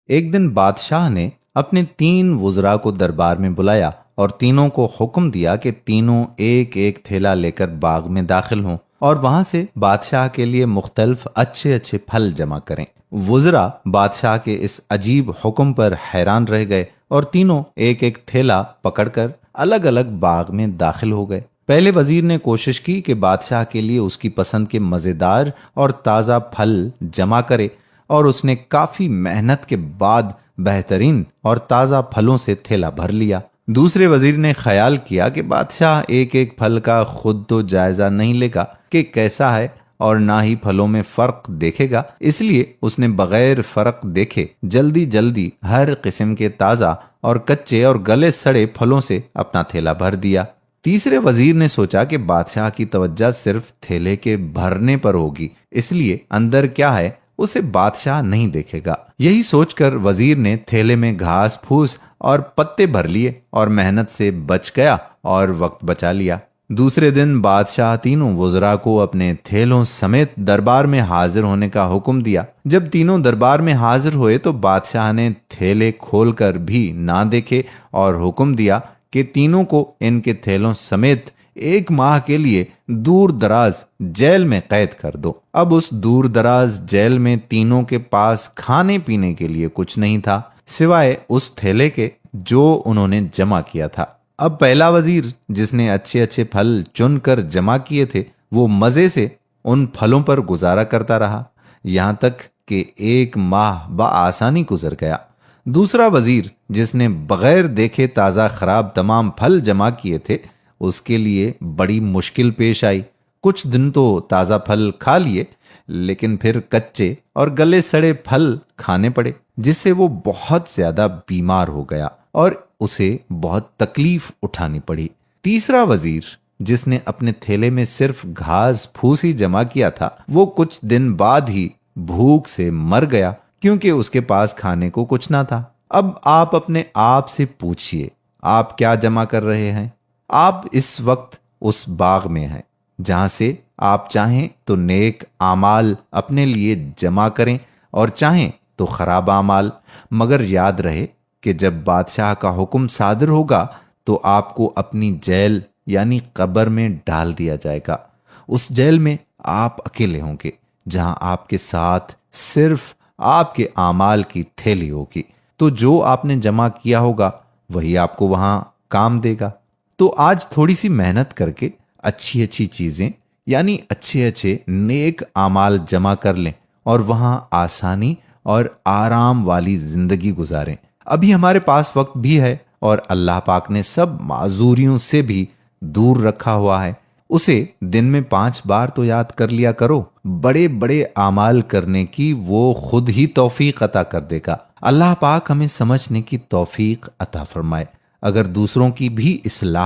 ایک دن بادشاہ نے اپنے 3 وزراء کو دربار میں بلایا اور تینوں کو حکم دیا کہ تینوں ایک ایک تھیلا لے کر باغ میں داخل ہوں اور وہاں سے بادشاہ کے لیے مختلف اچھے اچھے پھل جمع کریں۔ وزراء بادشاہ کے اس عجیب حکم پر حیران رہ گئے اور تینوں ایک ایک تھیلا پکڑ کر الگ الگ باغ میں داخل ہو گئے۔ پہلے وزیر نے کوشش کی کہ بادشاہ کے لیے اس کی پسند کے مزیدار اور تازہ پھل جمع کرے، اور اس نے کافی محنت کے بعد بہترین اور تازہ پھلوں سے تھیلا بھر لیا۔ دوسرے وزیر نے خیال کیا کہ بادشاہ ایک ایک پھل کا خود تو جائزہ نہیں لے گا کہ کیسا ہے، اور نہ ہی پھلوں میں فرق دیکھے گا، اس لیے اس نے بغیر فرق دیکھے جلدی جلدی ہر قسم کے تازہ اور کچے اور گلے سڑے پھلوں سے اپنا تھیلا بھر دیا۔ تیسرے وزیر نے سوچا کہ بادشاہ کی توجہ صرف تھیلے کے بھرنے پر ہوگی، اس لیے اندر کیا ہے اسے بادشاہ نہیں دیکھے گا۔ یہی سوچ کر وزیر نے تھیلے میں گھاس پھوس اور پتے بھر لیے اور محنت سے بچ گیا اور وقت بچا لیا۔ دوسرے دن بادشاہ تینوں وزراء کو اپنے تھیلوں سمیت دربار میں حاضر ہونے کا حکم دیا۔ جب تینوں دربار میں حاضر ہوئے تو بادشاہ نے تھیلے کھول کر بھی نہ دیکھے اور حکم دیا کہ تینوں کو ان کے تھیلوں سمیت 1 ماہ کے لیے دور دراز جیل میں قید کر دو۔ اب اس دور دراز جیل میں تینوں کے پاس کھانے پینے کے لیے کچھ نہیں تھا سوائے اس تھیلے کے جو انہوں نے جمع کیا تھا۔ اب پہلا وزیر جس نے اچھے اچھے پھل چن کر جمع کیے تھے، وہ مزے سے ان پھلوں پر گزارا کرتا رہا یہاں تک کہ 1 ماہ بآسانی گزر گیا۔ دوسرا وزیر جس نے بغیر دیکھے تازہ خراب تمام پھل جمع کیے تھے، اس کے لیے بڑی مشکل پیش آئی۔ کچھ دن تو تازہ پھل کھا لیے، لیکن پھر کچے اور گلے سڑے پھل کھانے پڑے، جس سے وہ بہت زیادہ بیمار ہو گیا اور اسے بہت تکلیف اٹھانی پڑی۔ تیسرا وزیر جس نے اپنے تھیلے میں صرف گھاس پھوس ہی جمع کیا تھا، وہ کچھ دن بعد ہی بھوک سے مر گیا کیونکہ اس کے پاس کھانے کو کچھ نہ تھا۔ اب آپ اپنے آپ سے پوچھئے، آپ کیا جمع کر رہے ہیں؟ آپ اس وقت اس باغ میں ہیں جہاں سے آپ چاہیں تو نیک اعمال اپنے لیے جمع کریں اور چاہیں تو خراب اعمال، مگر یاد رہے کہ جب بادشاہ کا حکم صادر ہوگا تو آپ کو اپنی جیل یعنی قبر میں ڈال دیا جائے گا۔ اس جیل میں آپ اکیلے ہوں گے جہاں آپ کے ساتھ صرف آپ کے اعمال کی تھیلی ہوگی، تو جو آپ نے جمع کیا ہوگا وہی آپ کو وہاں کام دے گا۔ تو آج تھوڑی سی محنت کر کے اچھی اچھی چیزیں یعنی اچھے اچھے نیک اعمال جمع کر لیں اور وہاں آسانی اور آرام والی زندگی گزاریں۔ ابھی ہمارے پاس وقت بھی ہے اور اللہ پاک نے سب معذوریوں سے بھی دور رکھا ہوا ہے۔ اسے دن میں 5 بار تو یاد کر لیا کرو۔ بڑے بڑے اعمال کرنے کی وہ خود ہی توفیق عطا کر دے گا۔ اللہ پاک ہمیں سمجھنے کی توفیق عطا فرمائے۔ اگر دوسروں کی بھی اصلاح